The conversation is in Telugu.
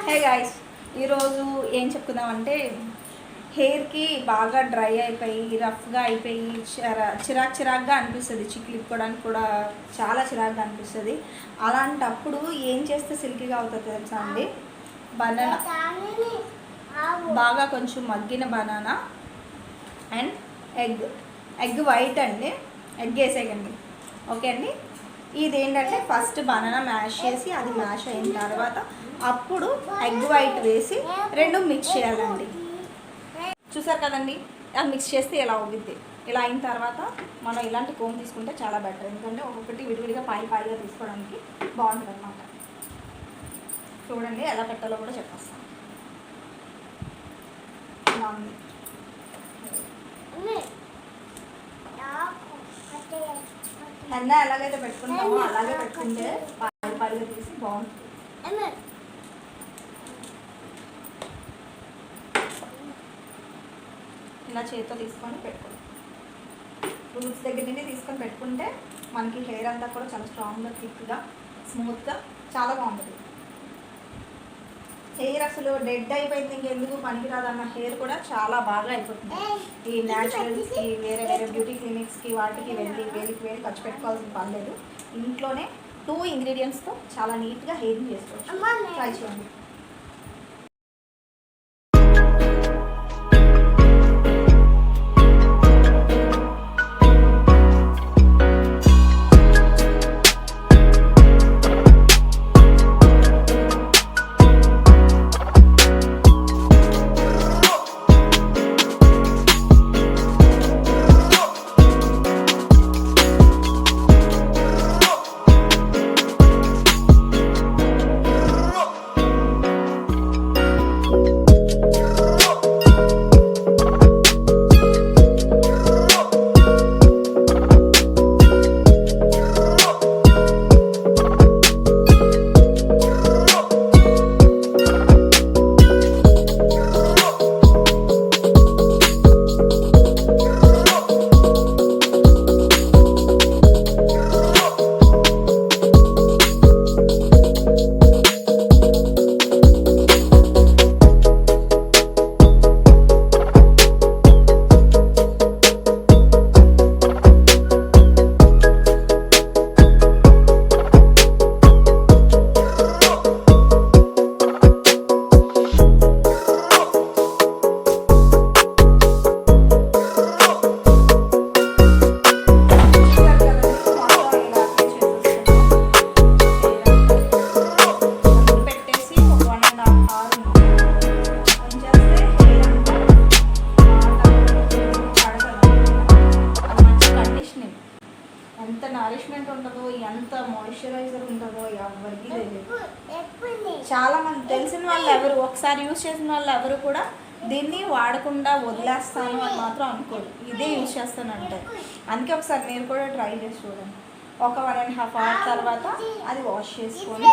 హే గాయ్స్, ఈరోజు ఏం చెప్పుకుందామంటే హెయిర్కి బాగా డ్రై అయిపోయి రఫ్గా అయిపోయి చిరాక్గా అనిపిస్తుంది. చిక్కులు ఇప్పుకోవడానికి కూడా చాలా చిరాక్గా అనిపిస్తుంది. అలాంటప్పుడు ఏం చేస్తే సిల్కీగా అవుతుంది తెలుసా అండి? బనానా, బాగా కొంచెం మగ్గిన బనానా అండ్ ఎగ్ వైట్ అండి. ఎగ్ వేసేయండి, ఓకే అండి. ఇదేంటంటే ఫస్ట్ బనానా మ్యాష్ చేసి అది మ్యాష్ అయిన తర్వాత అప్పుడు ఎగ్ వైట్ వేసి రెండు మిక్స్ చేయాలండి. చూసారు కదండి, అది మిక్స్ చేస్తే ఇలా అవుద్ది. ఇలా అయిన తర్వాత మనం ఇలాంటి కోమ్ తీసుకుంటే చాలా బెటర్, ఎందుకంటే ఒక్కొక్కటి విడివిడిగా పాయిగా తీసుకోవడానికి బాగుంటుంది అన్నమాట. చూడండి ఎలా పెట్టాలో కూడా చెప్పేస్తాను. ఇలా ఉంది. హెన్నా ఎలాగైతే పెట్టుకుంటామో అలాగే పెట్టుకుంటే పాయిగా తీసి బాగుంటుంది. ఇలా చేతితో తీసుకొని పెట్టుకోండి. రూట్స్ దగ్గర నుండి తీసుకొని పెట్టుకుంటే మనకి హెయిర్ అంతా కూడా చాలా స్ట్రాంగ్గా, థిక్గా, స్మూత్గా చాలా బాగుంటుంది. హెయిర్ అసలు డెడ్ అయిపోయింది, ఇంకెందుకు పనికిరాదన్న హెయిర్ కూడా చాలా బాగా అయిపోతుంది. ఈ న్యాచురల్స్కి, వేరే బ్యూటీ క్లినిక్స్కి వాటికి వేలికి ఖర్చు పెట్టుకోవాల్సిన పని లేదు. ఇంట్లోనే 2 ఇంగ్రీడియంట్స్తో చాలా నీట్గా హెయిర్ని చేసుకోవచ్చు. ట్రై చేయండి. ఎంత నారిష్మెంట్ ఉంటుందో, ఎంత మాయిశ్చరైజర్ ఉంటుందో ఎవరికి తెలియదు. చాలా మంది తెలిసిన వాళ్ళు ఎవరు, ఒకసారి యూజ్ చేసిన వాళ్ళు ఎవరు కూడా దీన్ని వాడకుండా వదిలేస్తాను అని మాత్రం అనుకోరు. ఇదే యూజ్ చేస్తానంటే అందుకే ఒకసారి నేను కూడా ట్రై చేసి చూడండి. ఒక 1.5 hour తర్వాత అది వాష్ చేసుకొని